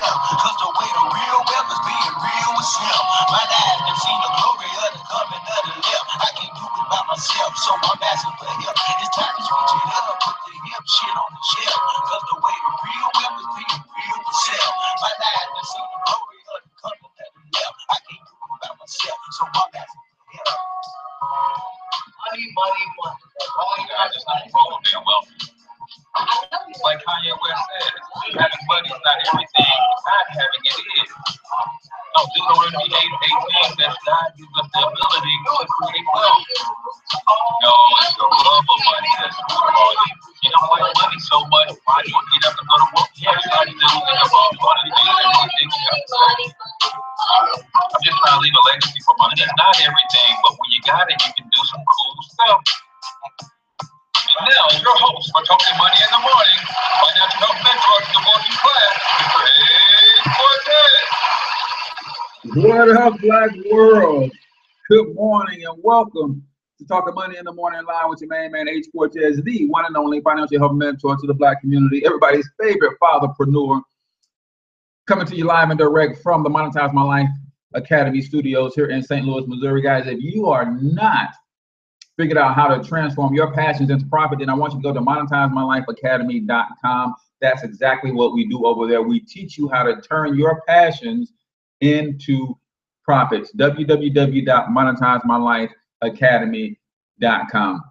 myself, cause the way the real wealth is being real with self. My eyes have seen the glory of the coming of the left. I can't do it by myself, so I'm asking for help. It's time to switch it up, put the hip shit on the shelf, cause the way the real wealth is being real with self. My eyes have seen the glory of the coming of the left. I can't do it by myself, so I'm asking for help. Money, money, money. All you guys is not wrong, they're wealthy. Like Kanye West said, having money is not everything, not having it is. No, Deuteronomy 8:18 does not give us the ability to create wealth. No, it's the love of money that's the problem. You don't like money so much, why do you get up and go to work? Yes, I do think about one of the things that we think you have to say. I'm just trying to leave a legacy for money. It's not everything, but when you got it, you can do some cool stuff. Now, your host for Talking Money in the Morning, financial health mentor to the working class, Mr. H Cortez. What up, Black world? Good morning and welcome to Talking Money in the Morning live with your main man, H Cortez, the one and only financial health mentor to the Black community, everybody's favorite fatherpreneur, coming to you live and direct from the Monetize My Life Academy studios here in St. Louis, Missouri. Guys, if you are not figured out how to transform your passions into profit, then I want you to go to monetizemylifeacademy.com. That's exactly what we do over there. We teach you how to turn your passions into profits. www.monetizemylifeacademy.com.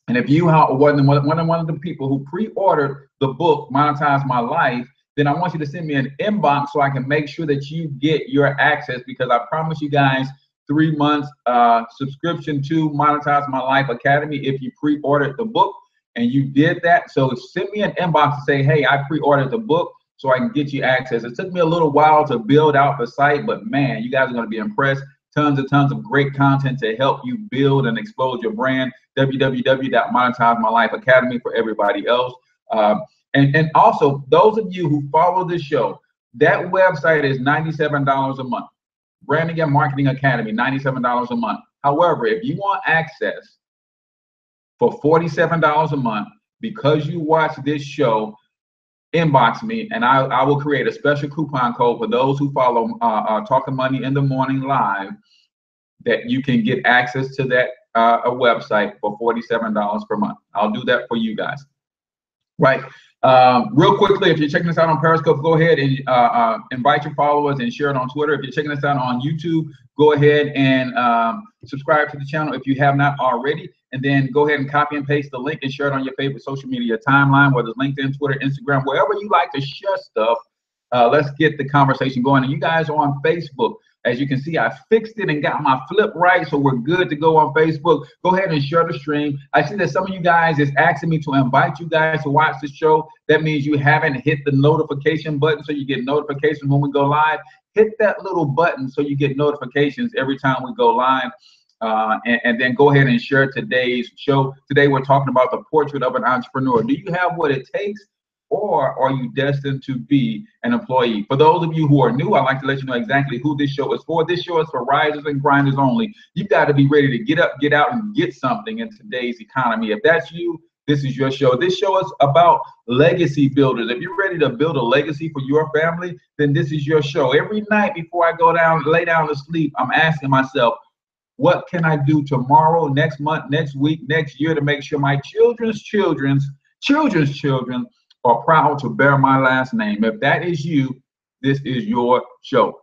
And if you are one of the people who pre-ordered the book Monetize My Life, then I want you to send me an inbox so I can make sure that you get your access, because I promise you guys 3 months subscription to Monetize My Life Academy if you pre-ordered the book and you did that. So send me an inbox and say, hey, I pre-ordered the book so I can get you access. It took me a little while to build out the site, but man, you guys are going to be impressed. Tons of great content to help you build and expose your brand. www.monetizemylifeacademy for everybody else. And also, those of you who follow this show, that website is $97 a month. Branding and Marketing Academy, $97 a month. However, if you want access for $47 a month, because you watch this show, inbox me and I will create a special coupon code for those who follow Talking Money in the Morning live, that you can get access to that website for $47 per month. I'll do that for you guys. Right. Real quickly, if you're checking us out on Periscope, go ahead and invite your followers and share it on Twitter. If you're checking us out on YouTube, go ahead and subscribe to the channel if you have not already. And then go ahead and copy and paste the link and share it on your favorite social media timeline, whether it's LinkedIn, Twitter, Instagram, wherever you like to share stuff. Let's get the conversation going. And you guys are on Facebook. As you can see, I fixed it and got my flip right, so we're good to go on Facebook. Go ahead and share the stream. I see that some of you guys is asking me to invite you guys to watch the show. That means you haven't hit the notification button so you get notifications when we go live. Hit that little button so you get notifications every time we go live. And then go ahead and share today's show. Today we're talking about the portrait of an entrepreneur. Do you have what it takes, or are you destined to be an employee? For those of you who are new, I'd like to let you know exactly who this show is for. This show is for risers and grinders only. You've got to be ready to get up, get out, and get something in today's economy. If that's you, this is your show. This show is about legacy builders. If you're ready to build a legacy for your family, then this is your show. Every night before I go down, lay down to sleep, I'm asking myself, what can I do tomorrow, next month, next week, next year to make sure my children's children are proud to bear my last name? If that is you, this is your show.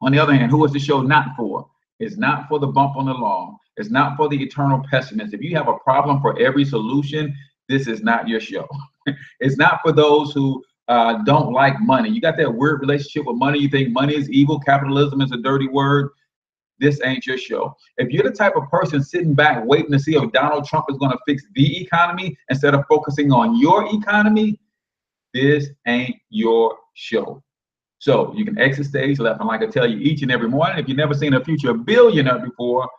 On the other hand, who is the show not for? It's not for the bump on the log. It's not for the eternal pessimist. If you have a problem for every solution, this is not your show. It's not for those who don't like money. You got that weird relationship with money. You think money is evil. Capitalism is a dirty word. This ain't your show. If you're the type of person sitting back waiting to see if Donald Trump is going to fix the economy instead of focusing on your economy, this ain't your show. So you can exit stage left. And like I tell you each and every morning, if you've never seen a future billionaire before,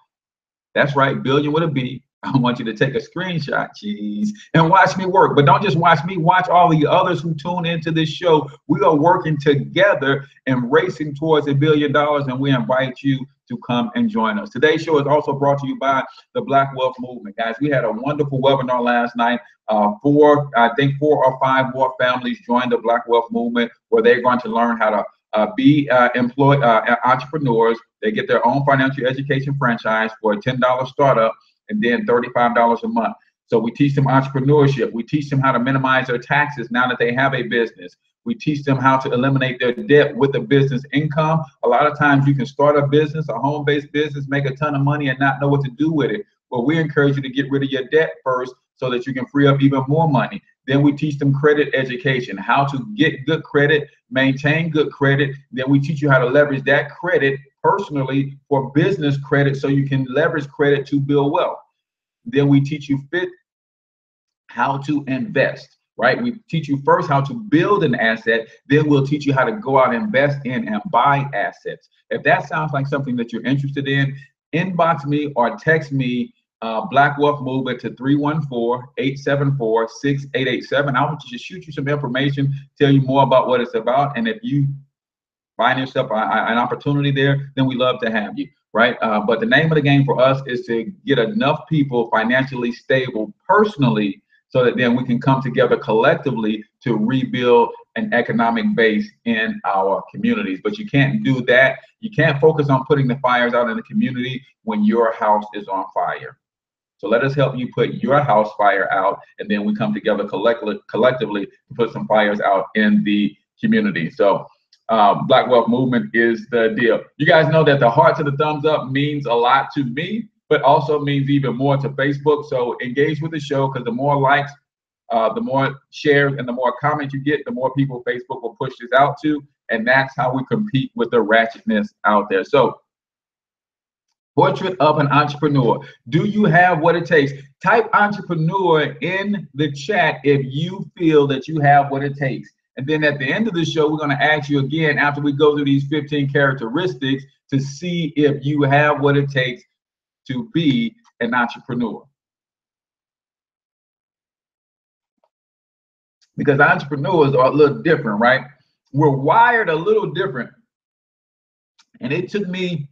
that's right, billion with a B. I want you to take a screenshot, jeez, and watch me work. But don't just watch me, watch all the others who tune into this show. We are working together and racing towards $1 billion, and we invite you to come and join us. Today's show is also brought to you by the Black Wealth Movement. Guys, we had a wonderful webinar last night. Four or five more families joined the Black Wealth Movement, where they're going to learn how to be employed entrepreneurs. They get their own financial education franchise for a $10 startup and then $35 a month. So we teach them entrepreneurship. We teach them how to minimize their taxes now that they have a business. We teach them how to eliminate their debt with a business income. A lot of times you can start a business, a home-based business, make a ton of money and not know what to do with it. But we encourage you to get rid of your debt first so that you can free up even more money. Then we teach them credit education, how to get good credit, maintain good credit. Then we teach you how to leverage that credit personally for business credit so you can leverage credit to build wealth. Then we teach you how to invest, right? We teach you first how to build an asset, then we'll teach you how to go out and invest in and buy assets. If that sounds like something that you're interested in, inbox me or text me Black Wealth Movement to 314-874-6887. I want to just shoot you some information, tell you more about what it's about. And if you find yourself an opportunity there, then we love to have you, right? But the name of the game for us is to get enough people financially stable personally so that then we can come together collectively to rebuild an economic base in our communities. But you can't do that. You can't focus on putting the fires out in the community when your house is on fire. So let us help you put your house fire out, and then we come together collectively to put some fires out in the community. So Black Wealth Movement is the deal. You guys know that the heart to the thumbs up means a lot to me, but also means even more to Facebook. So engage with the show, because the more likes, the more shares, and the more comments you get, the more people Facebook will push this out to. And that's how we compete with the ratchetness out there. So portrait of an entrepreneur. Do you have what it takes? Type entrepreneur in the chat if you feel that you have what it takes. And then at the end of the show, we're going to ask you again after we go through these 15 characteristics to see if you have what it takes to be an entrepreneur. Because entrepreneurs are a little different, right? We're wired a little different. And it took me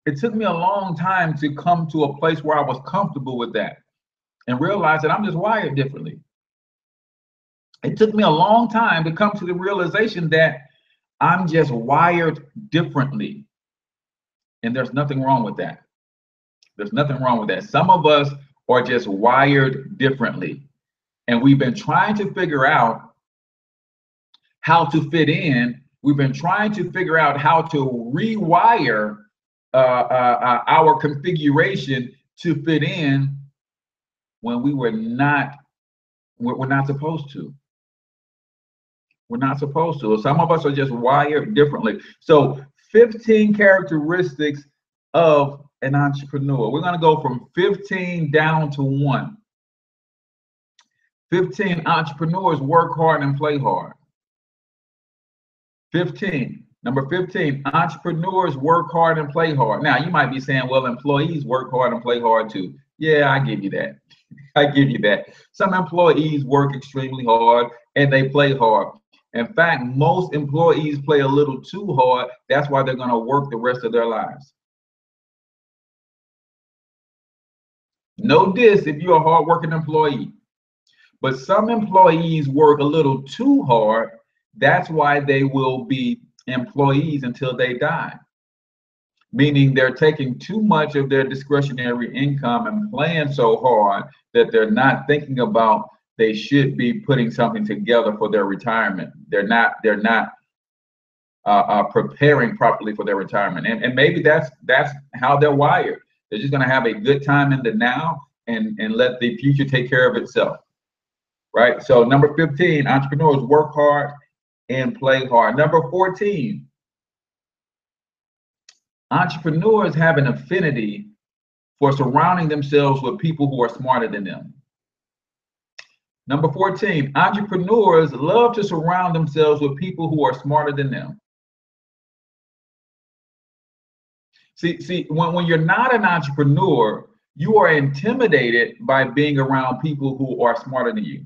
a long time to come to a place where I was comfortable with that and realize that I'm just wired differently. It took me a long time to come to the realization that I'm just wired differently. And there's nothing wrong with that. There's nothing wrong with that. Some of us are just wired differently. And we've been trying to figure out how to fit in. We've been trying to figure out how to rewire our configuration to fit in when we're not supposed to. We're not supposed to. Some of us are just wired differently. So 15 characteristics of an entrepreneur. We're going to go from 15 down to 1. 15 entrepreneurs work hard and play hard. 15. Number 15, entrepreneurs work hard and play hard. Now, you might be saying, well, employees work hard and play hard too. Yeah, I give you that. I give you that. Some employees work extremely hard and they play hard. In fact, most employees play a little too hard. That's why they're going to work the rest of their lives. No diss if you're a hardworking employee. But some employees work a little too hard. That's why they will be employees until they die. Meaning they're taking too much of their discretionary income and playing so hard that they're not thinking about they should be putting something together for their retirement. They're not preparing properly for their retirement. And maybe that's how they're wired. They're just going to have a good time in the now and let the future take care of itself. Right? So number 15, entrepreneurs work hard and play hard. Number 14, entrepreneurs have an affinity for surrounding themselves with people who are smarter than them. Number 14, entrepreneurs love to surround themselves with people who are smarter than them. See, when you're not an entrepreneur, you are intimidated by being around people who are smarter than you.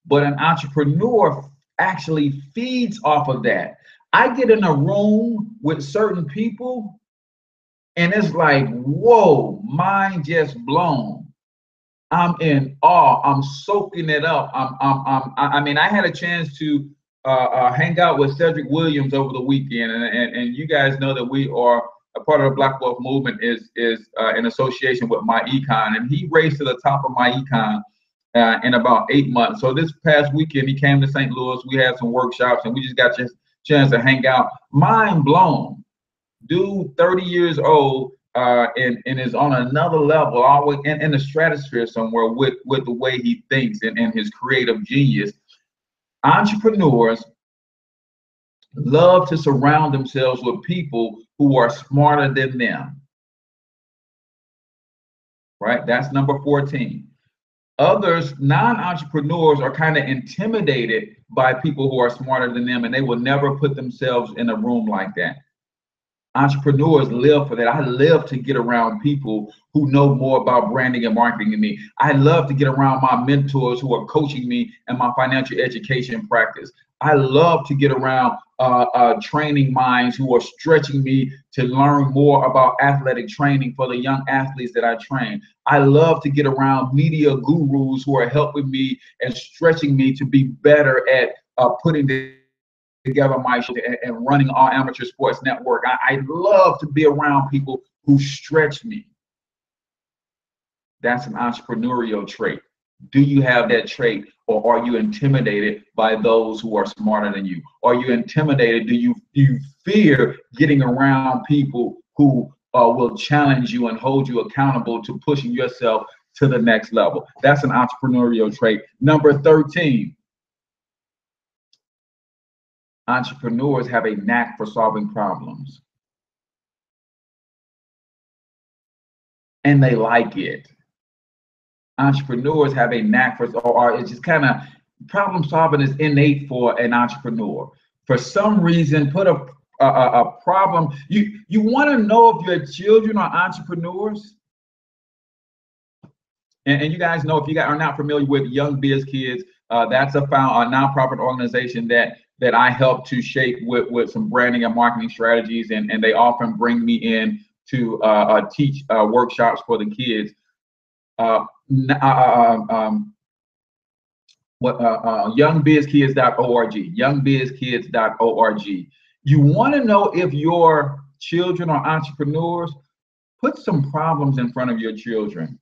But an entrepreneur actually feeds off of that. I get in a room with certain people and it's like, whoa, mind just blown. I'm in awe. I'm soaking it up. I mean, I had a chance to hang out with Cedric Williams over the weekend, and you guys know that we are a part of the Black Wealth Movement is in association with My Econ, and he raced to the top of My Econ in about 8 months. So this past weekend, he came to St. Louis. We had some workshops, and we just got a chance to hang out. Mind blown. Dude, 30 years old, and is on another level, always in the stratosphere somewhere with the way he thinks and his creative genius. Entrepreneurs love to surround themselves with people who are smarter than them. Right? That's number 14. Others, non-entrepreneurs, are kind of intimidated by people who are smarter than them, and they will never put themselves in a room like that. Entrepreneurs live for that. I live to get around people who know more about branding and marketing than me. I love to get around my mentors who are coaching me in my financial education practice. I love to get around training minds who are stretching me to learn more about athletic training for the young athletes that I train. I love to get around media gurus who are helping me and stretching me to be better at putting together my show and running our amateur sports network. I love to be around people who stretch me. That's an entrepreneurial trait. Do you have that trait, or are you intimidated by those who are smarter than you? Are you intimidated? Do you fear getting around people who will challenge you and hold you accountable to pushing yourself to the next level? That's an entrepreneurial trait. Number 13. Entrepreneurs have a knack for solving problems. And they like it. Entrepreneurs have a knack for, or it's just kind of, problem solving is innate for an entrepreneur. For some reason, put a problem. You want to know if your children are entrepreneurs? And you guys know, if you guys are not familiar with Young Biz Kids, that's a nonprofit organization that I help to shape with some branding and marketing strategies, and they often bring me in to teach workshops for the kids. Youngbizkids.org, youngbizkids.org. You want to know if your children are entrepreneurs? Put some problems in front of your children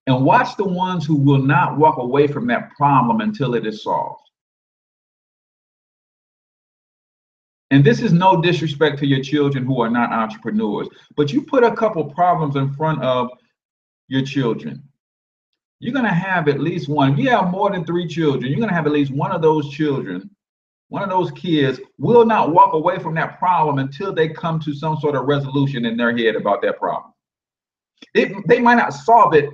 and watch the ones who will not walk away from that problem until it is solved. And this is no disrespect to your children who are not entrepreneurs, but you put a couple problems in front of your children, you're going to have at least one. If you have more than 3 children, you're going to have at least one of those children, one of those kids will not walk away from that problem until they come to some sort of resolution in their head about that problem. They might not solve it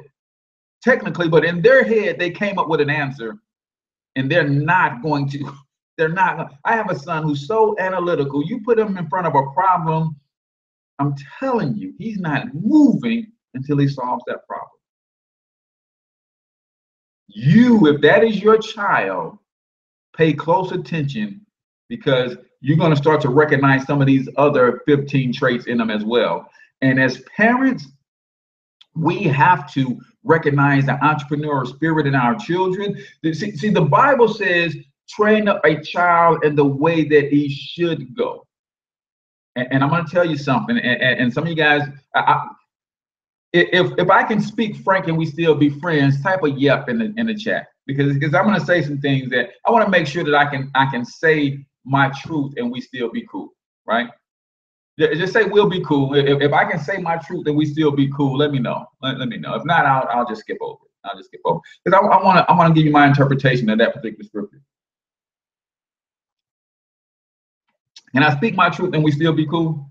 technically, but in their head, they came up with an answer, and they're not going to. I have a son who's so analytical. You put him in front of a problem, I'm telling you, he's not moving until he solves that problem. If that is your child, pay close attention, because you're going to start to recognize some of these other 15 traits in them as well. And as parents, we have to recognize the entrepreneurial spirit in our children. See, the Bible says, train up a child in the way that he should go. And I'm going to tell you something, and some of you guys, if I can speak frank and we still be friends, type a yep in the chat, because I'm going to say some things that I want to make sure that I can say my truth and we still be cool, right? Just say we'll be cool. If I can say my truth and we still be cool, let me know. Let me know. If not, I'll just skip over it. I'll just skip over it, because I want to give you my interpretation of that particular scripture. Can I speak my truth and we still be cool?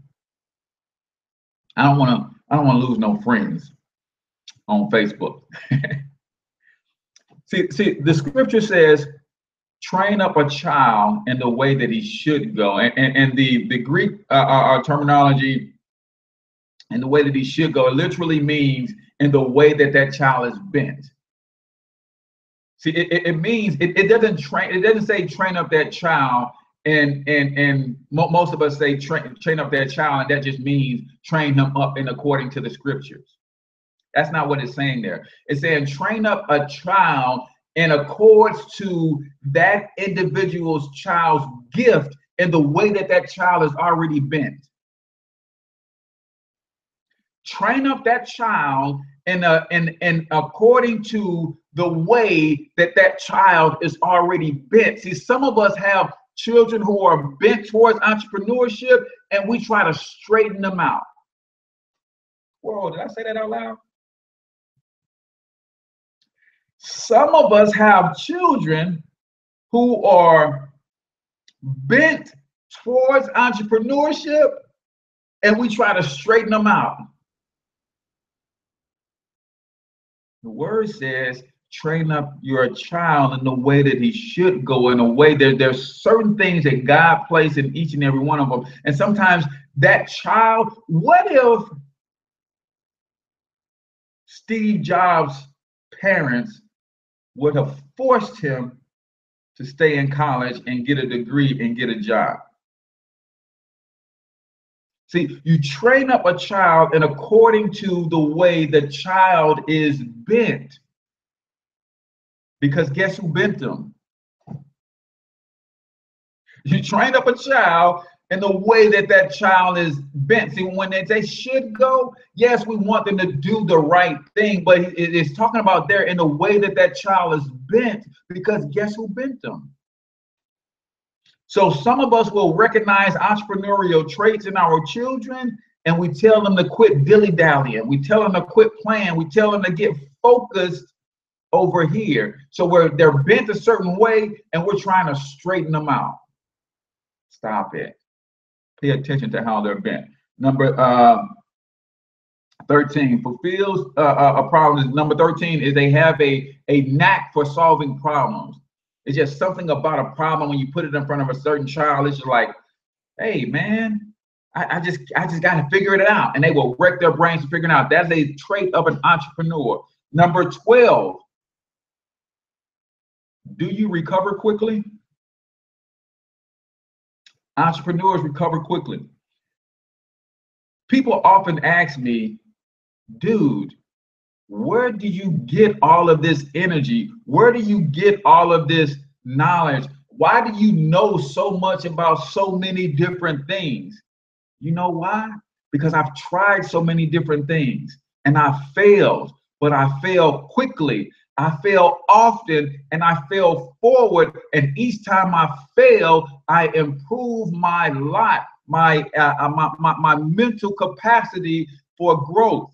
I don't want to lose no friends on Facebook. see, the scripture says, train up a child in the way that he should go. And the Greek terminology in the way that he should go. It literally means in the way that that child is bent. See, it means it doesn't train. It doesn't say train up that child, and most of us say train up that child, and that just means train him up in according to the scriptures. That's not what it's saying there. It's saying train up a child in accordance to that individual's child's gift in the way that that child is already bent. Train up that child in according to the way that that child is already bent. See, some of us have children who are bent towards entrepreneurship, and we try to straighten them out. Whoa, did I say that out loud? Some of us have children who are bent towards entrepreneurship, and we try to straighten them out. The word says, train up your child in the way that he should go, in a way that there's certain things that God placed in each and every one of them. And sometimes that child, what if Steve Jobs' parents would have forced him to stay in college and get a degree and get a job? See, you train up a child in according to the way the child is bent. Because guess who bent them? You train up a child in the way that that child is bent. See, when they should go, yes, we want them to do the right thing, but it's talking about there in the way that that child is bent, because guess who bent them? So some of us will recognize entrepreneurial traits in our children, and we tell them to quit dilly-dallying. We tell them to quit playing. We tell them to get focused over here. So they're bent a certain way, and we're trying to straighten them out. Stop it. Pay attention to how they're bent. Number 13 fulfills a problem. Number 13 is they have a knack for solving problems. It's just something about a problem when you put it in front of a certain child. It's just like, hey man, I just got to figure it out, and they will wreck their brains to figure it out. That's a trait of an entrepreneur. Number 12. Do you recover quickly? Entrepreneurs recover quickly. People often ask me, dude, where do you get all of this energy? Where do you get all of this knowledge? Why do you know so much about so many different things? You know why? Because I've tried so many different things and I failed, but I fail quickly. I fail often and I fail forward. And each time I fail, I improve my life, my mental capacity for growth.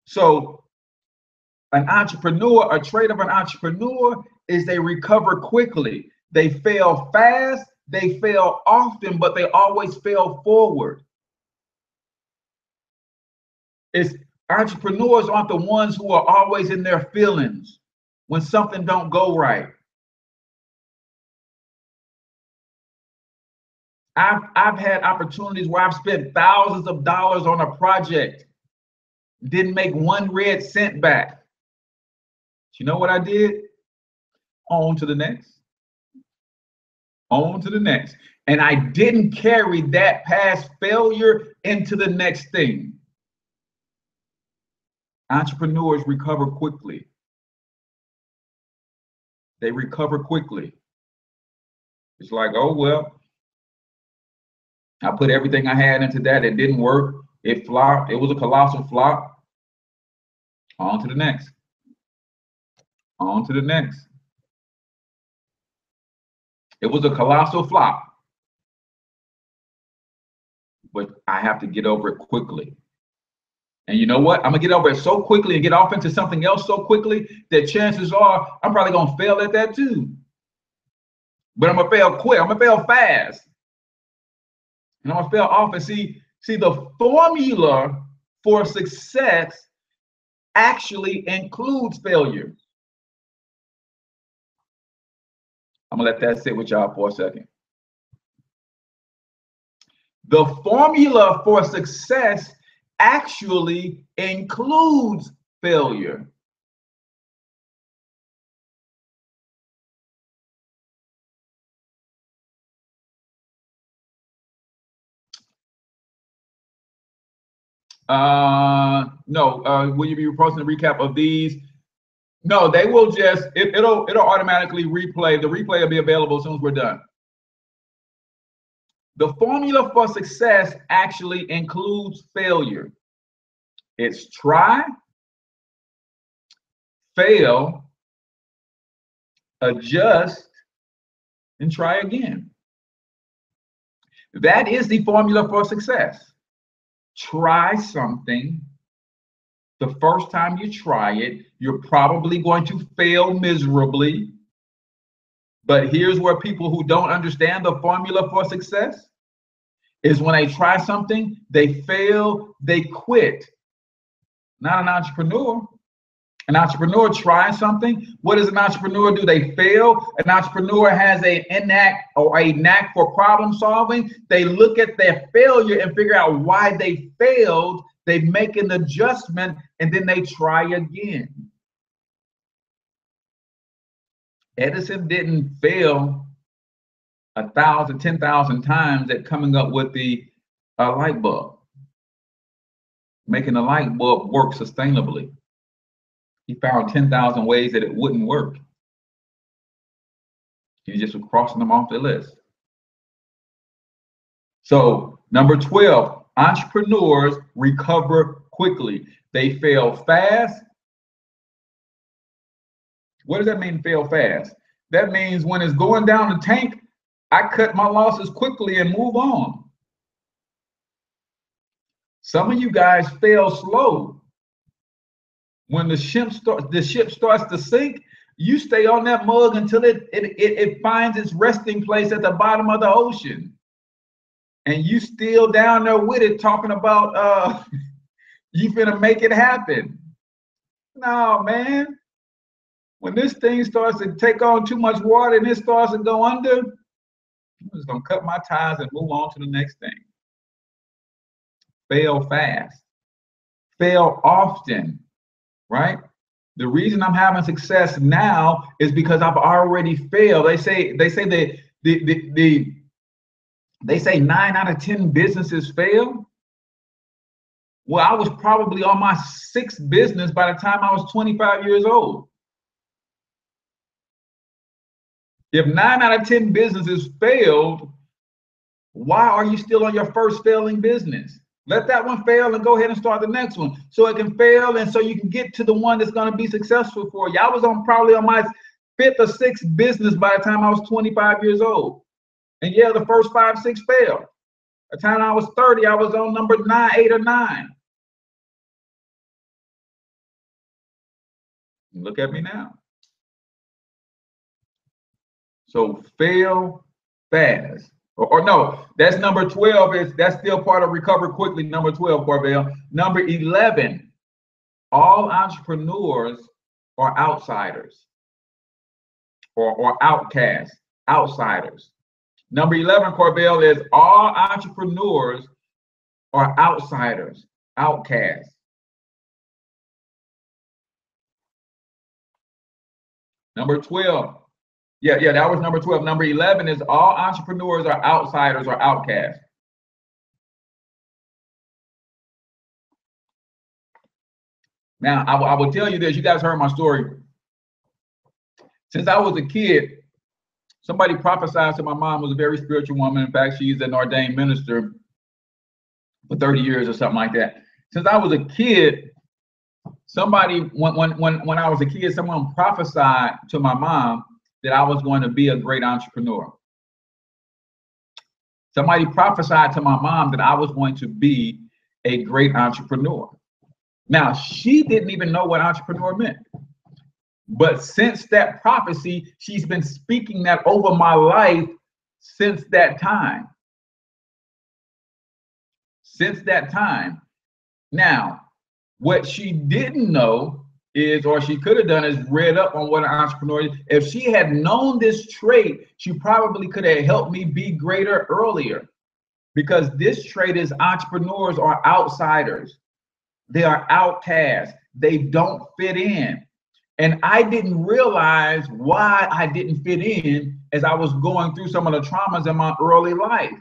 So an entrepreneur, a trait of an entrepreneur is they recover quickly. They fail fast, they fail often, but they always fail forward. Entrepreneurs aren't the ones who are always in their feelings when something don't go right. I've had opportunities where I've spent thousands of dollars on a project, didn't make 1 red cent back. You know what I did? On to the next. On to the next. And I didn't carry that past failure into the next thing. Entrepreneurs recover quickly. They recover quickly. It's like, oh, well, I put everything I had into that. It didn't work. It flopped. It was a colossal flop. On to the next. On to the next. It was a colossal flop. But I have to get over it quickly. And you know what? I'm going to get over it so quickly and get off into something else so quickly that chances are I'm probably going to fail at that too. But I'm going to fail quick. I'm going to fail fast. And I'm going to fail often. See, the formula for success actually includes failure. I'm going to let that sit with y'all for a second. The formula for success actually includes failure. No, will you be posting a recap of these? No, they will just, it'll automatically replay. The replay will be available as soon as we're done. The formula for success actually includes failure. It's try, fail, adjust, and try again. That is the formula for success. Try something. The first time you try it, you're probably going to fail miserably. But here's where people who don't understand the formula for success is when they try something, they fail, they quit. Not an entrepreneur. An entrepreneur tries something. What does an entrepreneur do? They fail. An entrepreneur has a knack for problem solving. They look at their failure and figure out why they failed. They make an adjustment and then they try again. Edison didn't fail 1,000, 10,000 times at coming up with the light bulb, making the light bulb work sustainably. He found 10,000 ways that it wouldn't work. He just was crossing them off the list. So number 12, entrepreneurs recover quickly. They fail fast. What does that mean, fail fast? That means when it's going down the tank, I cut my losses quickly and move on. Some of you guys fail slow. When the ship starts to sink, you stay on that mug until it finds its resting place at the bottom of the ocean. And you still down there with it talking about you finna make it happen. No, man. When this thing starts to take on too much water and it starts to go under, I'm just gonna cut my ties and move on to the next thing. Fail fast. Fail often. Right? The reason I'm having success now is because I've already failed. They say 9 out of 10 businesses fail. Well, I was probably on my 6th business by the time I was 25 years old. If 9 out of 10 businesses failed, why are you still on your first failing business? Let that one fail and go ahead and start the next one so it can fail and so you can get to the one that's going to be successful for you. I was probably on my 5th or 6th business by the time I was 25 years old. And yeah, the first 5, 6 failed. By the time I was 30, I was on number 9, 8 or 9. Look at me now. So fail fast. Or no, that's number 12. That's still part of recover quickly. Number 12, Corbell. Number 11, all entrepreneurs are outsiders or outcasts, outsiders. Number 11, Corbell, is all entrepreneurs are outsiders, outcasts. Number 12. Yeah, that was number 12. Number 11 is all entrepreneurs are outsiders or outcasts. Now, I will tell you this. You guys heard my story. Since I was a kid, somebody prophesied to my mom, was a very spiritual woman. In fact, she's an ordained minister for 30 years or something like that. Since I was a kid, somebody, when I was a kid, someone prophesied to my mom that I was going to be a great entrepreneur. Somebody prophesied to my mom that I was going to be a great entrepreneur. Now, she didn't even know what entrepreneur meant. But since that prophecy, she's been speaking that over my life since that time. Since that time. Now, what she didn't know is, or she could have done, is read up on what an entrepreneur is. If she had known this trait, she probably could have helped me be greater earlier. because this trait is entrepreneurs are outsiders. They are outcasts. They don't fit in. And I didn't realize why I didn't fit in as I was going through some of the traumas in my early life.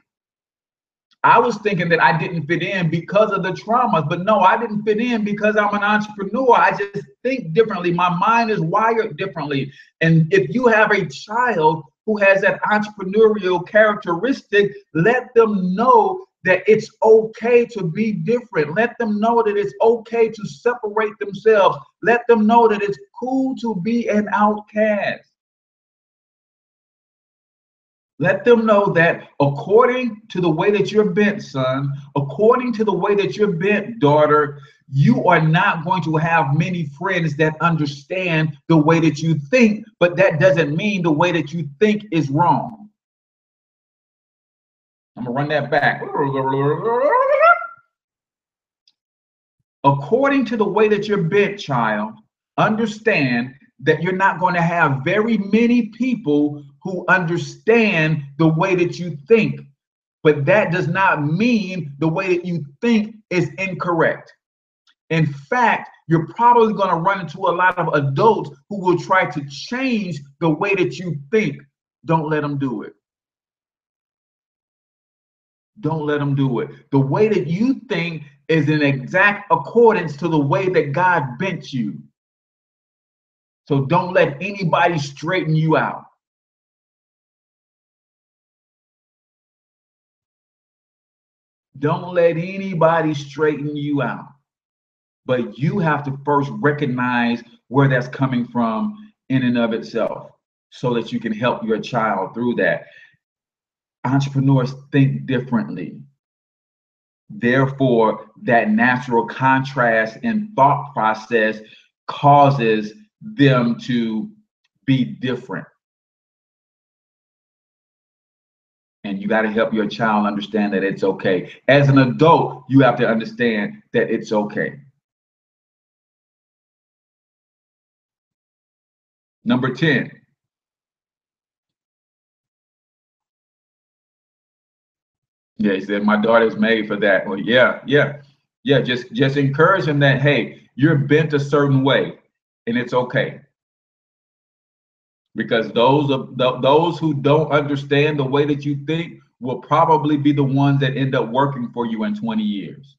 I was thinking that I didn't fit in because of the traumas, but no, I didn't fit in because I'm an entrepreneur. I just think differently. My mind is wired differently. And if you have a child who has that entrepreneurial characteristic, let them know that it's okay to be different. Let them know that it's okay to separate themselves. Let them know that it's cool to be an outcast. Let them know that according to the way that you're bent, son, according to the way that you're bent, daughter, you are not going to have many friends that understand the way that you think, but that doesn't mean the way that you think is wrong. I'm gonna run that back. According to the way that you're bent, child, understand that you're not going to have very many people who understand the way that you think, but that does not mean the way that you think is incorrect. In fact, you're probably going to run into a lot of adults who will try to change the way that you think. Don't let them do it. Don't let them do it. The way that you think is in exact accordance to the way that God bent you. So don't let anybody straighten you out. Don't let anybody straighten you out. But you have to first recognize where that's coming from in and of itself so that you can help your child through that. Entrepreneurs think differently. Therefore, that natural contrast in thought process causes them to be different. And you got to help your child understand that it's okay. As an adult, you have to understand that it's okay. Number 10. Yeah, he said, my daughter's made for that. Well, yeah. Just encourage them that, hey, you're bent a certain way and it's okay. Because those who don't understand the way that you think will probably be the ones that end up working for you in 20 years.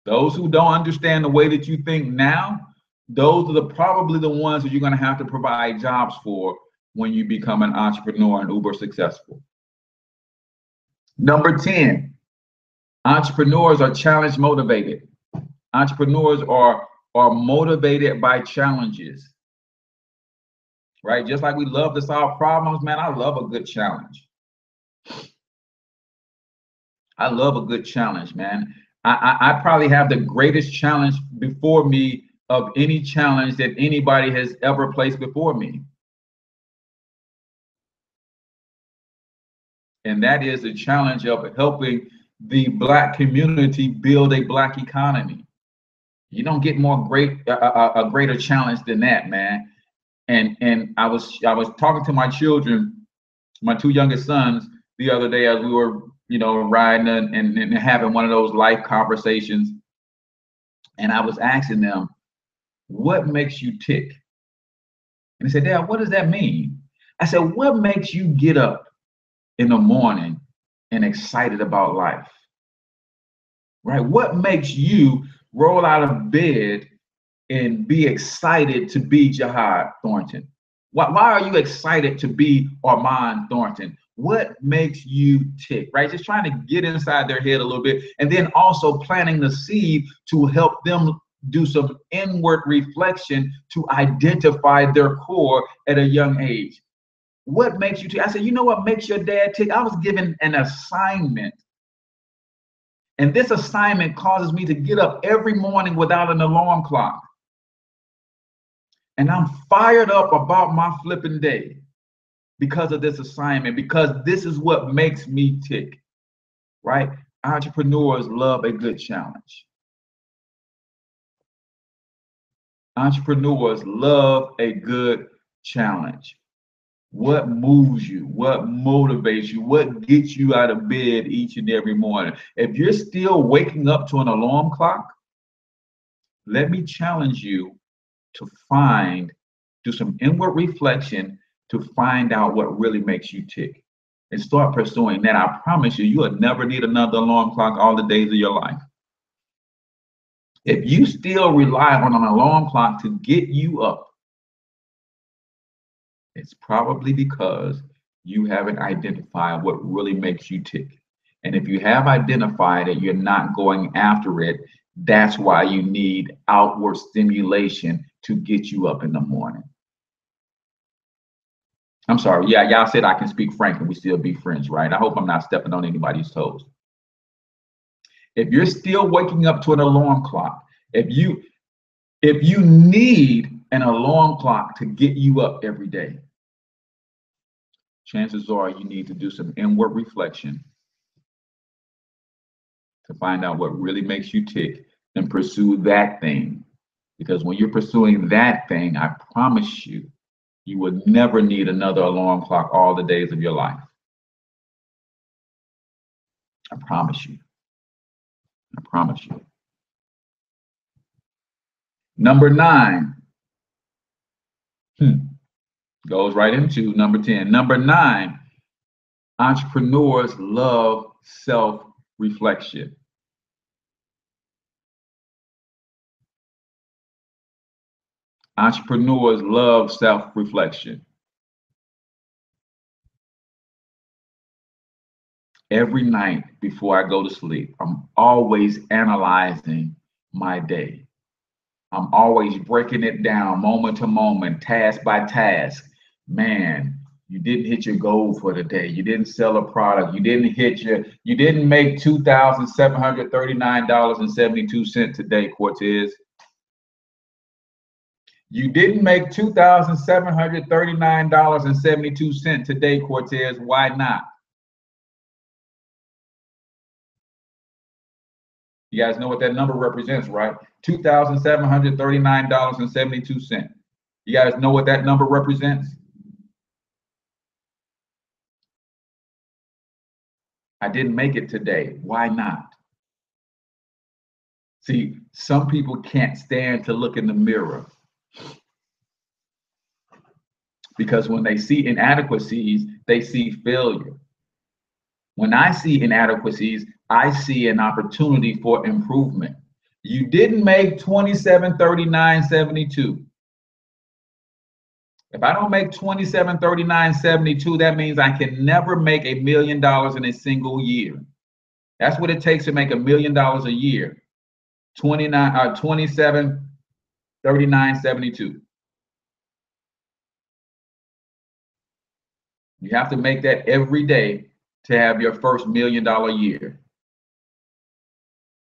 Those who don't understand the way that you think now, those are probably the ones that you're going to have to provide jobs for when you become an entrepreneur and uber successful. Number 10, entrepreneurs are challenge motivated. Entrepreneurs are motivated by challenges. Right? Just like we love to solve problems, man, I love a good challenge. I love a good challenge, man. I probably have the greatest challenge before me of any challenge that anybody has ever placed before me. And that is the challenge of helping the Black community build a Black economy. You don't get more a greater challenge than that, man. And I was talking to my children, my two youngest sons, the other day as we were, riding and having one of those life conversations. And I was asking them, what makes you tick? And they said, Dad, what does that mean? I said, what makes you get up in the morning and excited about life? Right? What makes you roll out of bed and be excited to be Jihad Thornton? Why are you excited to be Armand Thornton? What makes you tick, right? Just trying to get inside their head a little bit, and then also planting the seed to help them do some inward reflection to identify their core at a young age. What makes you tick? I said, you know what makes your dad tick? I was given an assignment. And this assignment causes me to get up every morning without an alarm clock. And I'm fired up about my flipping day because of this assignment, because this is what makes me tick, right? Entrepreneurs love a good challenge. Entrepreneurs love a good challenge. What moves you? What motivates you? What gets you out of bed each and every morning? If you're still waking up to an alarm clock, let me challenge you to do some inward reflection to find out what really makes you tick and start pursuing that. I promise you, you'll never need another alarm clock all the days of your life. If you still rely on an alarm clock to get you up, it's probably because you haven't identified what really makes you tick. And if you have identified it, you're not going after it. That's why you need outward stimulation to get you up in the morning. I'm sorry. Yeah, y'all said I can speak frank and we still be friends, right? I hope I'm not stepping on anybody's toes. If you're still waking up to an alarm clock, if you need an alarm clock to get you up every day, chances are you need to do some inward reflection to find out what really makes you tick and pursue that thing. Because when you're pursuing that thing, I promise you, you would never need another alarm clock all the days of your life. I promise you. I promise you. Number 9 goes right into number 10. Number 9, entrepreneurs love self-reflection. Entrepreneurs love self-reflection. Every night before I go to sleep, I'm always analyzing my day. I'm always breaking it down moment to moment, task by task. Man, you didn't hit your goal for the day. You didn't sell a product. You didn't make $2,739.72 today, Cortez. You didn't make $2,739.72 today, Cortez. Why not? You guys know what that number represents, right? $2,739.72. You guys know what that number represents? I didn't make it today. Why not? See, some people can't stand to look in the mirror because when they see inadequacies, they see failure. When I see inadequacies, I see an opportunity for improvement. You didn't make $2739.72. If I don't make $2739.72, that means I can never make $1 million in a single year. That's what it takes to make $1 million a year. $2739.72. You have to make that every day to have your first $1 million year.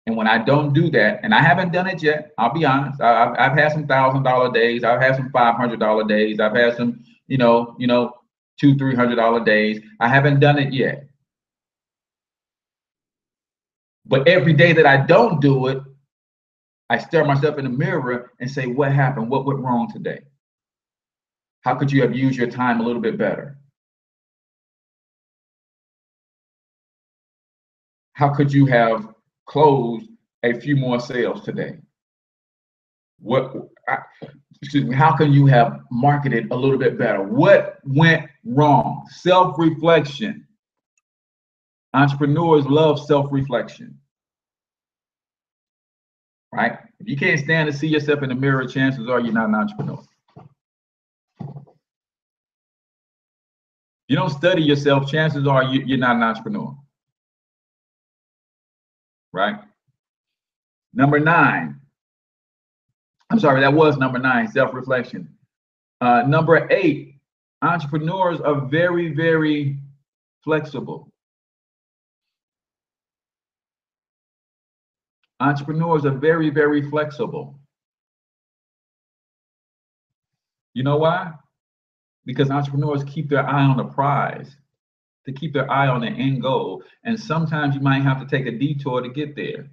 And when I don't do that, and I haven't done it yet, I'll be honest. I've had some $1,000 days. I've had some $500 days. I've had some, $200-$300 days. I haven't done it yet. But every day that I don't do it, I stare myself in the mirror and say, what happened? What went wrong today? How could you have used your time a little bit better? How could you have closed a few more sales today? How can you have marketed a little bit better? What went wrong? Self-reflection. Entrepreneurs love self-reflection. Right? If you can't stand to see yourself in the mirror, chances are you're not an entrepreneur. If you don't study yourself, chances are you're not an entrepreneur. Right? Number 9. I'm sorry, that was number 9, self-reflection. Number 8, entrepreneurs are very, very flexible. Entrepreneurs are very, very flexible. You know why? Because entrepreneurs keep their eye on the prize. They keep their eye on the end goal. And sometimes you might have to take a detour to get there.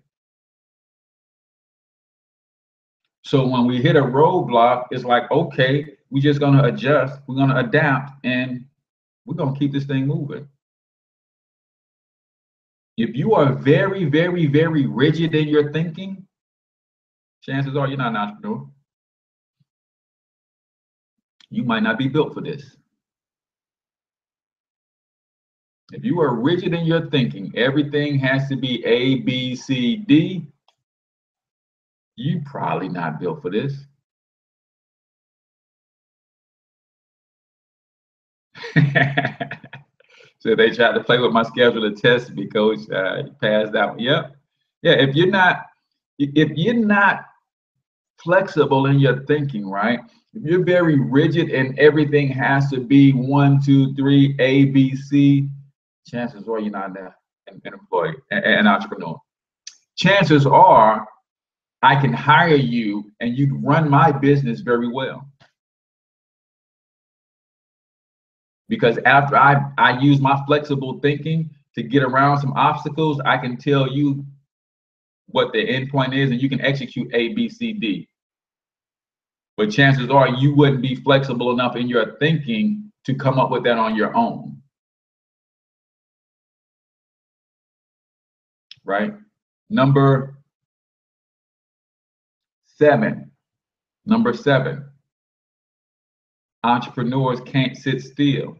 So when we hit a roadblock, it's like, okay, We're just going to adjust. We're going to adapt, and we're going to keep this thing moving. If you are very, very, very rigid in your thinking, chances are you're not an entrepreneur. You might not be built for this. If you are rigid in your thinking, everything has to be A, B, C, D, you're probably not built for this. So they tried to play with my schedule to test me, coach. You passed out. Yep. Yeah, if you're not flexible in your thinking, right? If you're very rigid and everything has to be 1, 2, 3, A, B, C, chances are you're not an employee, an entrepreneur. Chances are I can hire you and you'd run my business very well. Because after I use my flexible thinking to get around some obstacles, I can tell you what the end point is and you can execute A, B, C, D. But chances are you wouldn't be flexible enough in your thinking to come up with that on your own. Right? Number 7. Entrepreneurs can't sit still.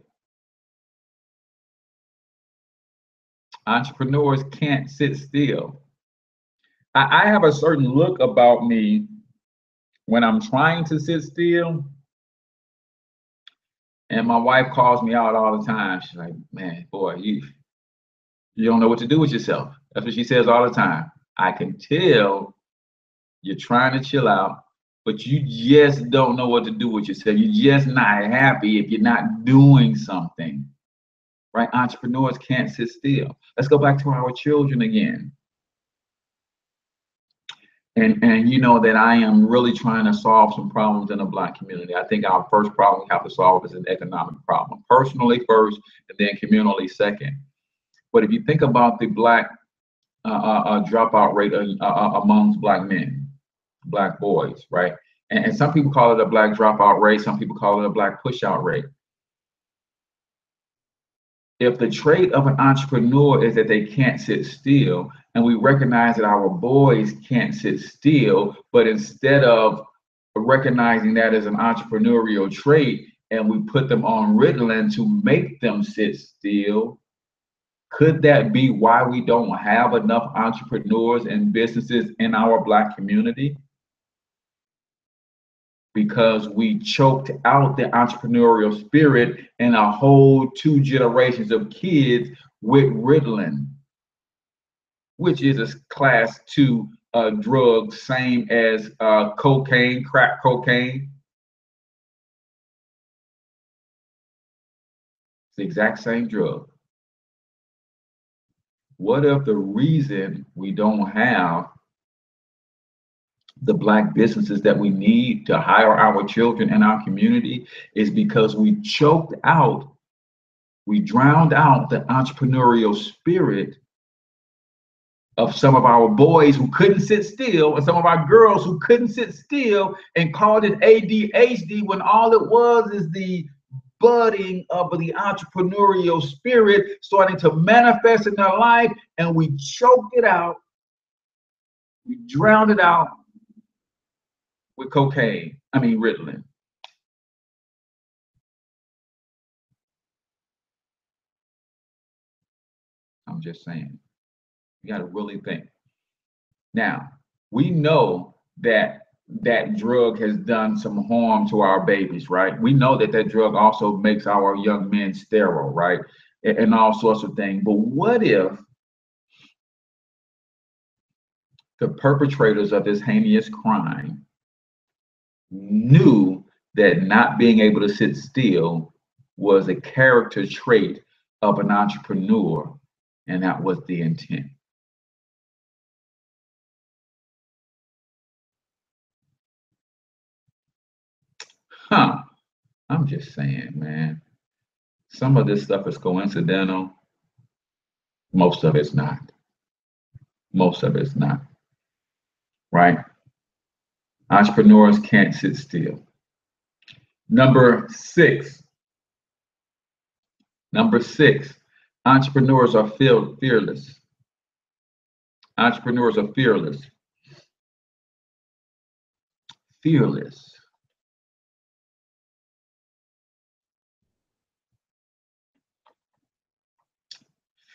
Entrepreneurs can't sit still. I have a certain look about me when I'm trying to sit still. And my wife calls me out all the time. She's like, man, boy, you don't know what to do with yourself. That's what she says all the time. I can tell you're trying to chill out, but you just don't know what to do with yourself. You're just not happy if you're not doing something. Right? Entrepreneurs can't sit still. Let's go back to our children again. And you know that I am really trying to solve some problems in the Black community. I think our first problem we have to solve is an economic problem. Personally first, and then communally second. But if you think about the Black dropout rate amongst Black men, Black boys, right? And some people call it a Black dropout rate. Some people call it a Black pushout rate. If the trait of an entrepreneur is that they can't sit still, and we recognize that our boys can't sit still, but instead of recognizing that as an entrepreneurial trait and we put them on Ritalin to make them sit still, could that be why we don't have enough entrepreneurs and businesses in our Black community? Because we choked out the entrepreneurial spirit in a whole 2 generations of kids with Ritalin, which is a class 2 drug, same as cocaine, crack cocaine. It's the exact same drug. What if the reason we don't have the Black businesses that we need to hire our children in our community is because we choked out, we drowned out the entrepreneurial spirit of some of our boys who couldn't sit still and some of our girls who couldn't sit still and called it ADHD when all it was is the budding of the entrepreneurial spirit starting to manifest in their life, and we choked it out, we drowned it out with Ritalin. I'm just saying, you got to really think. Now, we know that that drug has done some harm to our babies, right? We know that that drug also makes our young men sterile, right? And all sorts of things. But what if the perpetrators of this heinous crime knew that not being able to sit still was a character trait of an entrepreneur, and that was the intent? I'm just saying, man. Some of this stuff is coincidental. Most of it's not. Most of it's not. Right? Entrepreneurs can't sit still. Number six. Number six. Entrepreneurs are fearless. Entrepreneurs are fearless. Fearless.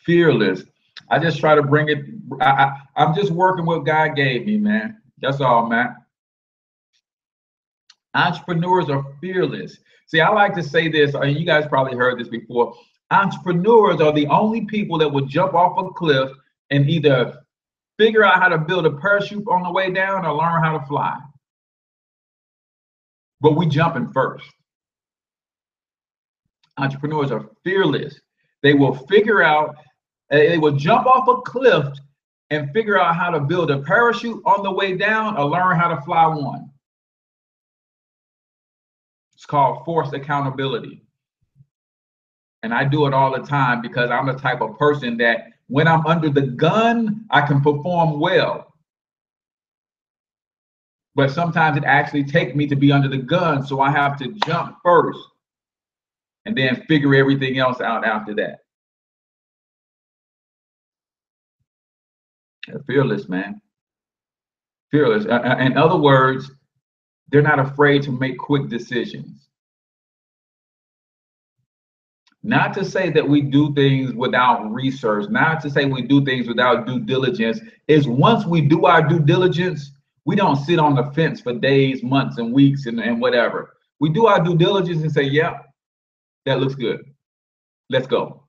Fearless. I just try to bring it. I'm just working what God gave me, man. That's all, man. Entrepreneurs are fearless. See, I like to say this, and you guys probably heard this before. Entrepreneurs are the only people that will jump off a cliff and either figure out how to build a parachute on the way down or learn how to fly. But we jumping first. Entrepreneurs are fearless. They will figure out, they will jump off a cliff and figure out how to build a parachute on the way down or learn how to fly one. It's called forced accountability. And I do it all the time because I'm the type of person that when I'm under the gun, I can perform well. But sometimes it actually takes me to be under the gun, so I have to jump first and then figure everything else out after that. They're fearless, man. Fearless. In other words, they're not afraid to make quick decisions. Not to say that we do things without research, not to say we do things without due diligence, is once we do our due diligence, we don't sit on the fence for days, months, and weeks, and whatever. We do our due diligence and say, yeah, that looks good. Let's go.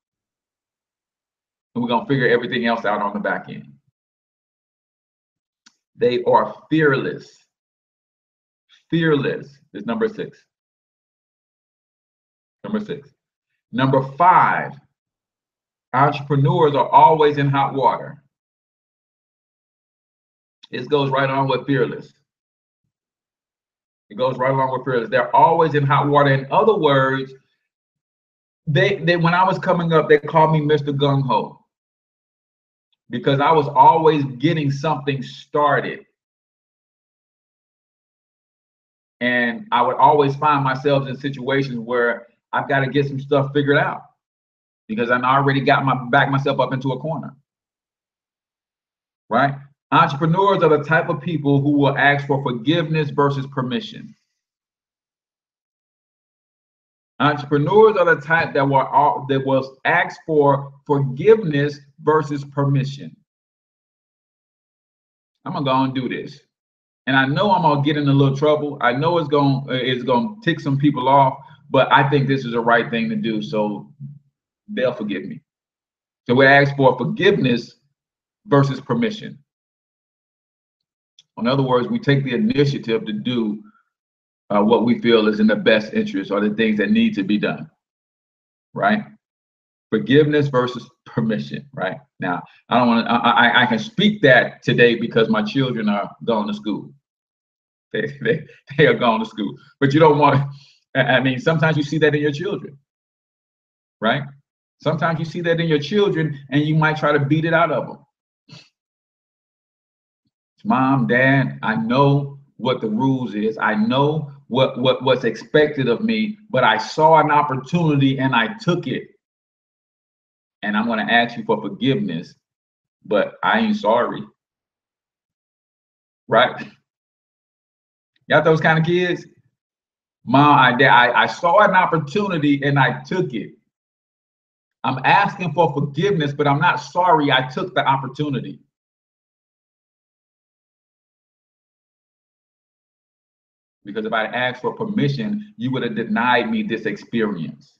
And we're going to figure everything else out on the back end. They are fearless. Fearless is number six. Number six. Number five, entrepreneurs are always in hot water. This goes right on with fearless. It goes right along with fearless. They're always in hot water. In other words, they when I was coming up, they called me Mr. Gung Ho because I was always getting something started. And I would always find myself in situations where I've got to get some stuff figured out because I already got myself up into a corner. Right? Entrepreneurs are the type of people who will ask for forgiveness versus permission. Entrepreneurs are the type that will ask for forgiveness versus permission. I'm gonna go and do this, and I know I'm gonna get in a little trouble. I know it's gonna tick some people off, but I think this is the right thing to do, so they'll forgive me. So we ask for forgiveness versus permission. In other words, we take the initiative to do what we feel is in the best interest or the things that need to be done, right? Forgiveness versus permission, right? Now, I don't want to, I can speak that today because my children are going to school. They are going to school, but you don't want to, I mean, sometimes you see that in your children, right? Sometimes you see that in your children and you might try to beat it out of them. Mom, Dad, I know what the rules is. I know what's expected of me, but I saw an opportunity and I took it. And I'm going to ask you for forgiveness, but I ain't sorry. Right? Got those kind of kids? Mom, I saw an opportunity and I took it. I'm asking for forgiveness, but I'm not sorry I took the opportunity. Because if I asked for permission, you would have denied me this experience.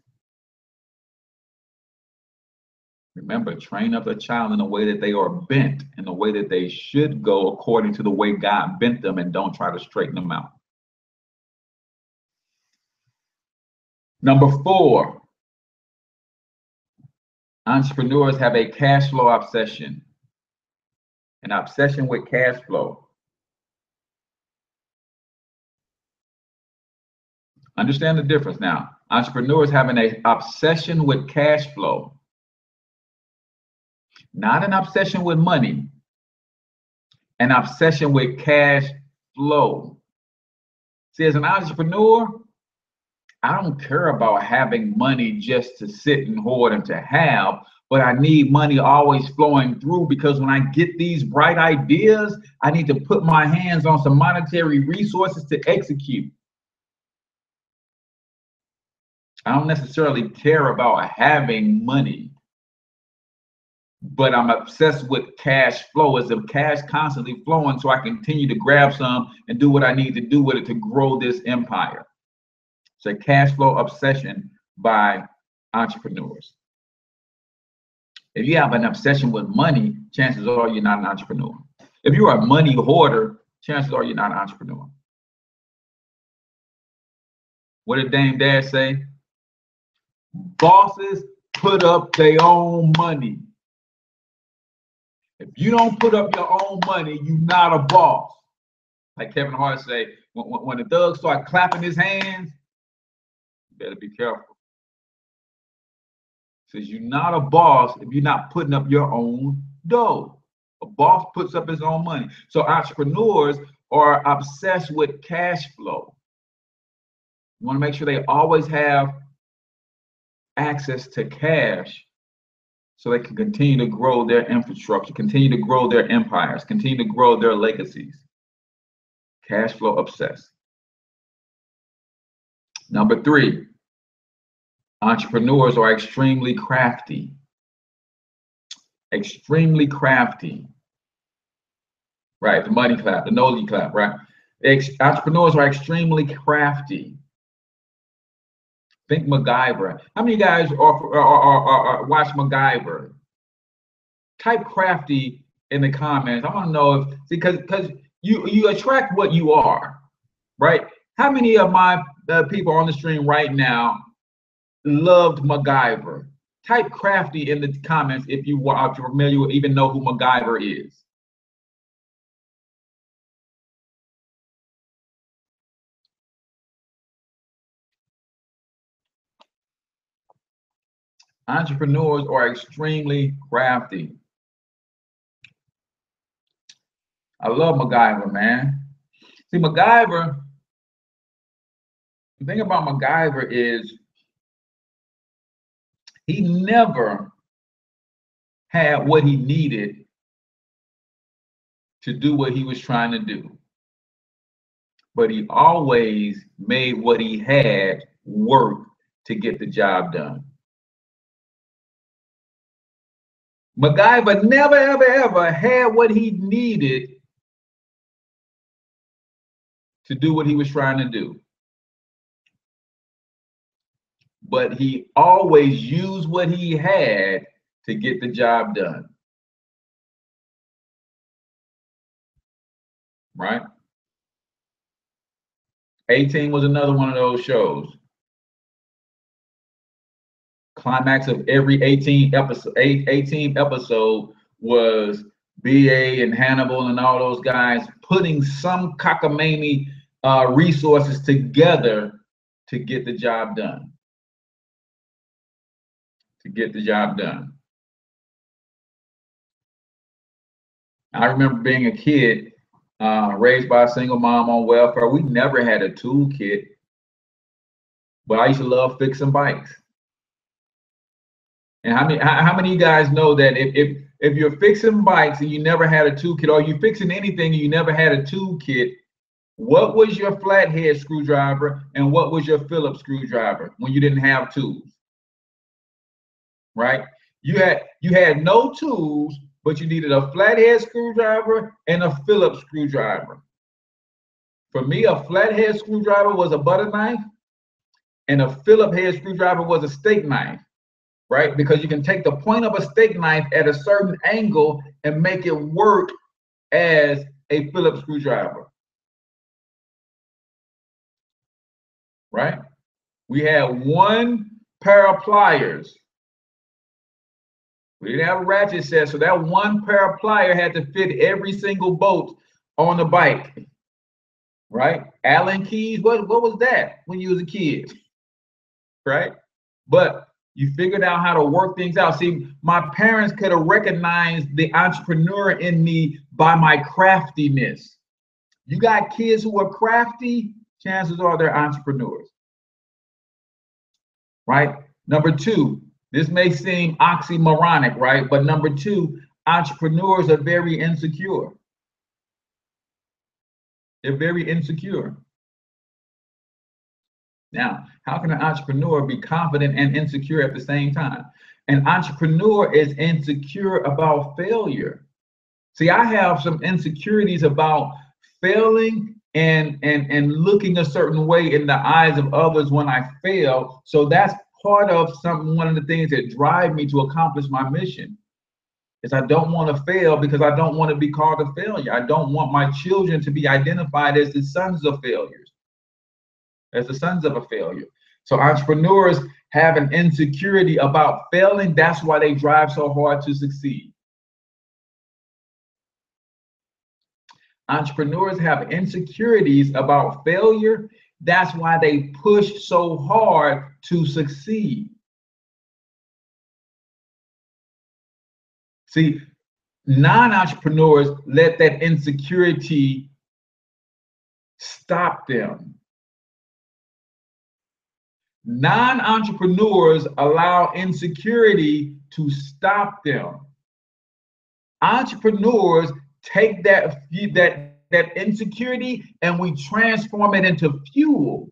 Remember, train up a child in the way that they are bent, in the way that they should go according to the way God bent them, and don't try to straighten them out. Number four, entrepreneurs have a cash flow obsession. An obsession with cash flow. Understand the difference now. Entrepreneurs having an obsession with cash flow. Not an obsession with money, an obsession with cash flow. See, as an entrepreneur, I don't care about having money just to sit and hoard and to have, but I need money always flowing through, because when I get these bright ideas, I need to put my hands on some monetary resources to execute. I don't necessarily care about having money, but I'm obsessed with cash flow. As if cash constantly flowing, so I continue to grab some and do what I need to do with it to grow this empire. It's a cash flow obsession by entrepreneurs. If you have an obsession with money, chances are you're not an entrepreneur. If you're a money hoarder, chances are you're not an entrepreneur. What did Dame Dash say? Bosses put up their own money. If you don't put up your own money, you're not a boss. Like Kevin Hart say, when the thugs start clapping his hands, you better be careful. Says you're not a boss if you're not putting up your own dough. A boss puts up his own money. So entrepreneurs are obsessed with cash flow. You want to make sure they always have access to cash so they can continue to grow their infrastructure, continue to grow their empires, continue to grow their legacies. Cash flow obsessed. Number 3, entrepreneurs are extremely crafty. Extremely crafty. Right, the money clap, the nosy clap, right? Entrepreneurs are extremely crafty. Think MacGyver. How many guys watch MacGyver? Type crafty in the comments. I want to know if, because you attract what you are, right? How many of my people on the stream right now loved MacGyver? Type crafty in the comments if you are familiar with, even know who MacGyver is. Entrepreneurs are extremely crafty. I love MacGyver, man. See, MacGyver, the thing about MacGyver is he never had what he needed to do what he was trying to do, but he always made what he had work to get the job done. MacGyver never, ever, ever had what he needed to do what he was trying to do, but he always used what he had to get the job done. Right? 18 was another one of those shows. Climax of every 18 episode was BA and Hannibal and all those guys putting some cockamamie resources together to get the job done. To get the job done. I remember being a kid, raised by a single mom on welfare. We never had a toolkit, but I used to love fixing bikes. And how many of you guys know that if you're fixing bikes and you never had a toolkit, or you fixing anything and you never had a toolkit, what was your flathead screwdriver and what was your Phillips screwdriver when you didn't have tools? Right? You had no tools, but you needed a flathead screwdriver and a Phillips screwdriver. For me, a flathead screwdriver was a butter knife, and a Phillips head screwdriver was a steak knife. Right? Because you can take the point of a steak knife at a certain angle and make it work as a Phillips screwdriver. Right? We had one pair of pliers. We didn't have a ratchet set, so that one pair of pliers had to fit every single bolt on the bike. Right? Allen keys, what was that when you was a kid? Right? But you figured out how to work things out. See, my parents could have recognized the entrepreneur in me by my craftiness. You got kids who are crafty, chances are they're entrepreneurs. right? Number two, this may seem oxymoronic, right? But number two, entrepreneurs are very insecure. They're very insecure. Now, how can an entrepreneur be confident and insecure at the same time? An entrepreneur is insecure about failure. See, I have some insecurities about failing and looking a certain way in the eyes of others when I fail. So that's part of one of the things that drive me to accomplish my mission. Is I don't want to fail because I don't want to be called a failure. I don't want my children to be identified as the sons of failures, as the sons of a failure. So entrepreneurs have an insecurity about failing. That's why they drive so hard to succeed. Entrepreneurs have insecurities about failure. That's why they push so hard to succeed. See, non-entrepreneurs let that insecurity stop them. Non-entrepreneurs allow insecurity to stop them. Entrepreneurs take that insecurity and we transform it into fuel.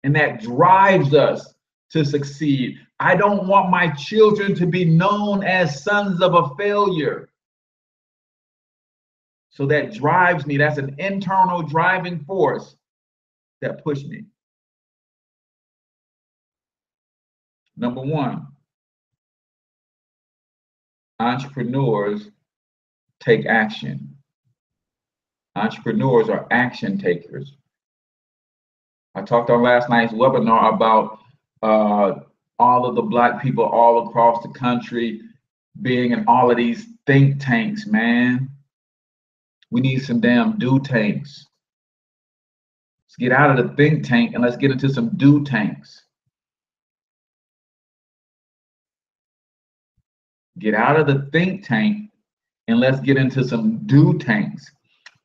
And that drives us to succeed. I don't want my children to be known as sons of a failure. So that drives me. That's an internal driving force that pushed me. Number one, entrepreneurs take action. Entrepreneurs are action takers. I talked on last night's webinar about all of the Black people all across the country being in all of these think tanks, man. We need some damn do tanks. Let's get out of the think tank and let's get into some do tanks. Get out of the think tank and let's get into some do tanks.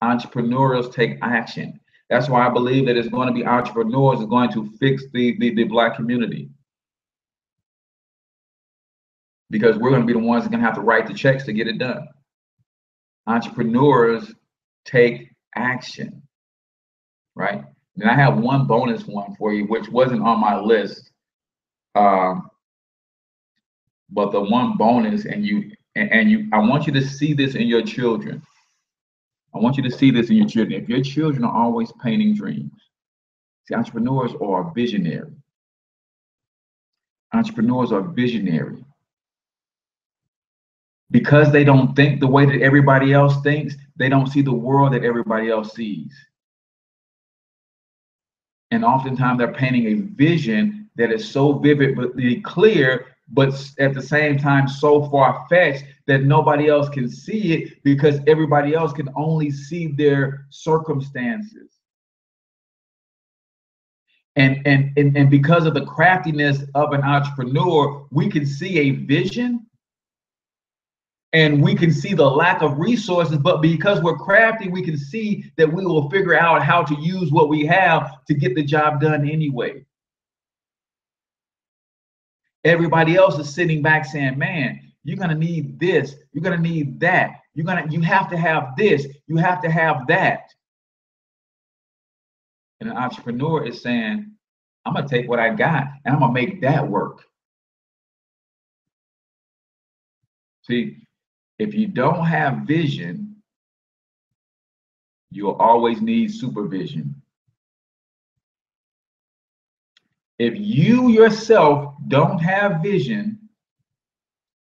Entrepreneurs take action. That's why I believe that it's going to be entrepreneurs are going to fix the Black community. Because we're going to be the ones that are going to have to write the checks to get it done. Entrepreneurs take action, right? And I have one bonus one for you, which wasn't on my list. But the one bonus, I want you to see this in your children. I want you to see this in your children. If your children are always painting dreams, see, entrepreneurs are visionary. Entrepreneurs are visionary. Because they don't think the way that everybody else thinks, they don't see the world that everybody else sees. And oftentimes they're painting a vision that is so vividly clear, but at the same time so far-fetched that nobody else can see it because everybody else can only see their circumstances. And because of the craftiness of an entrepreneur, we can see a vision and we can see the lack of resources, but because we're crafty, we can see that we will figure out how to use what we have to get the job done anyway. Everybody else is sitting back saying, man, you're gonna need this, you're gonna need that, you have to have this, you have to have that. And an entrepreneur is saying, I'm gonna take what I got and I'm gonna make that work. See, if you don't have vision, you'll always need supervision. If you yourself don't have vision,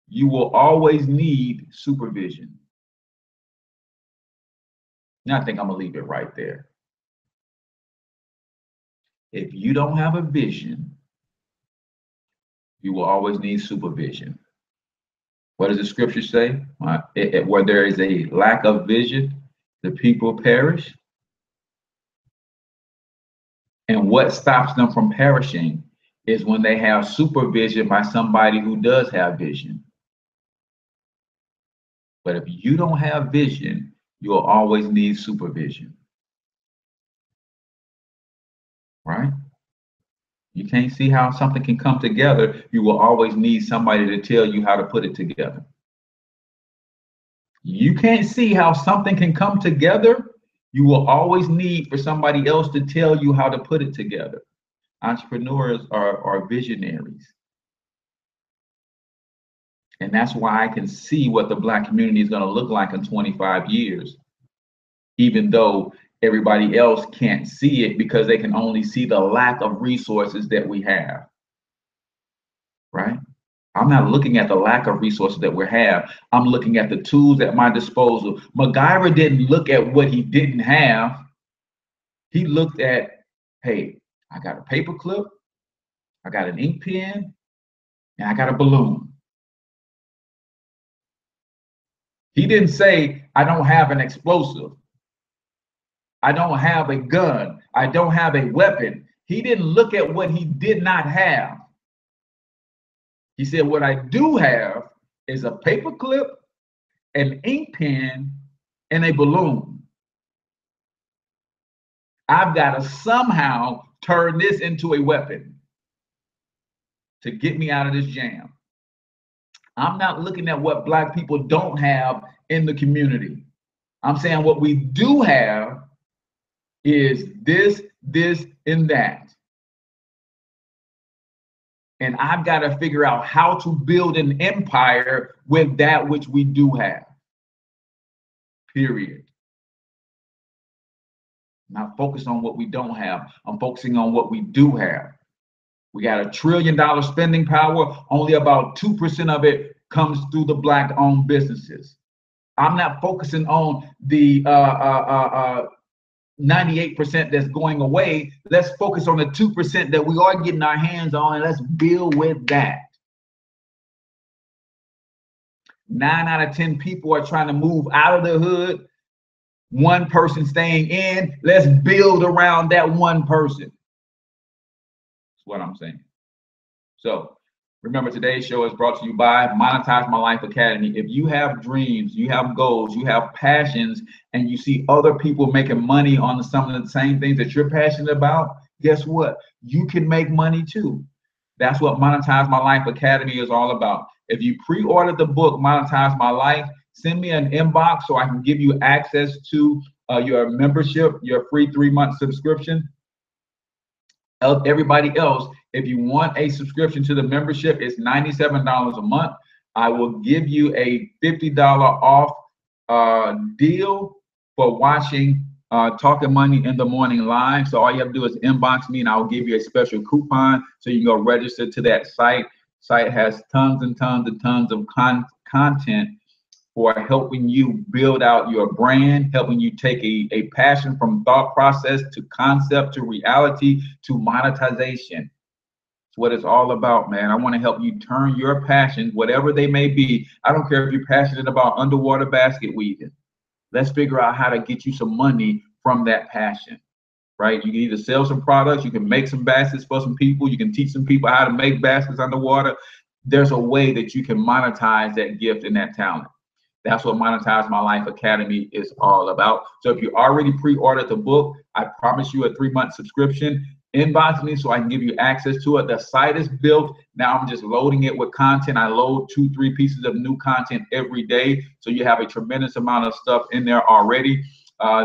you will always need supervision. Now I think I'm gonna leave it right there. If you don't have a vision, you will always need supervision. What does the scripture say? Where there is a lack of vision, the people perish. And what stops them from perishing is when they have supervision by somebody who does have vision. But if you don't have vision, you'll always need supervision. Right? You can't see how something can come together. You will always need somebody to tell you how to put it together. You can't see how something can come together. You will always need for somebody else to tell you how to put it together. Entrepreneurs are visionaries. And that's why I can see what the Black community is going to look like in 25 years, even though everybody else can't see it because they can only see the lack of resources that we have, right? I'm not looking at the lack of resources that we have. I'm looking at the tools at my disposal. MacGyver didn't look at what he didn't have. He looked at, hey, I got a paper clip, I got an ink pen, and I got a balloon. He didn't say, I don't have an explosive. I don't have a gun. I don't have a weapon. He didn't look at what he did not have. He said, what I do have is a paper clip, an ink pen, and a balloon. I've got to somehow turn this into a weapon to get me out of this jam. I'm not looking at what Black people don't have in the community. I'm saying what we do have is this, and that. And I've got to figure out how to build an empire with that which we do have. Period. Not focused on what we don't have. I'm focusing on what we do have. We got $1 trillion spending power. Only about 2% of it comes through the Black-owned businesses. I'm not focusing on the 98% that's going away. Let's focus on the 2% that we are getting our hands on, and let's build with that. 9 out of 10 people are trying to move out of the hood. 1 person staying in. Let's build around that 1 person. That's what I'm saying. So remember, today's show is brought to you by Monetize My Life Academy. If you have dreams, you have goals, you have passions, and you see other people making money on some of the same things that you're passionate about, guess what? You can make money too. That's what Monetize My Life Academy is all about. If you pre-order the book, Monetize My Life, send me an inbox so I can give you access to your membership, your free 3-month subscription. Everybody else, if you want a subscription to the membership, it's $97 a month. I will give you a $50 off deal for watching Talking Money in the Morning live. So all you have to do is inbox me and I'll give you a special coupon so you can go register to that site. Site has tons and tons and tons of content for helping you build out your brand, helping you take a passion from thought process to concept to reality to monetization. It's what it's all about, man. I want to help you turn your passions, whatever they may be. I don't care if you're passionate about underwater basket weaving. Let's figure out how to get you some money from that passion, right? You can either sell some products, you can make some baskets for some people, you can teach some people how to make baskets underwater. There's a way that you can monetize that gift and that talent. That's what Monetize My Life Academy is all about. So if you already pre-ordered the book, I promise you a 3-month subscription. Inbox me so I can give you access to it. The site is built. Now I'm just loading it with content. I load 2-3 pieces of new content every day. So you have a tremendous amount of stuff in there already.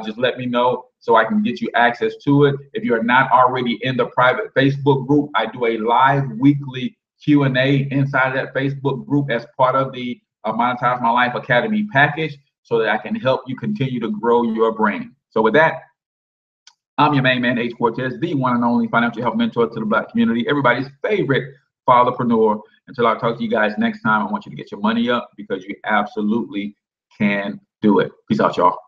Just let me know so I can get you access to it. If you're not already in the private Facebook group, I do a live weekly Q&A inside of that Facebook group as part of the Monetize My Life Academy package so that I can help you continue to grow your brand. So with that, I'm your main man, H Cortez, the one and only financial health mentor to the Black community, everybody's favorite fatherpreneur. Until I talk to you guys next time, I want you to get your money up because you absolutely can do it. Peace out, y'all.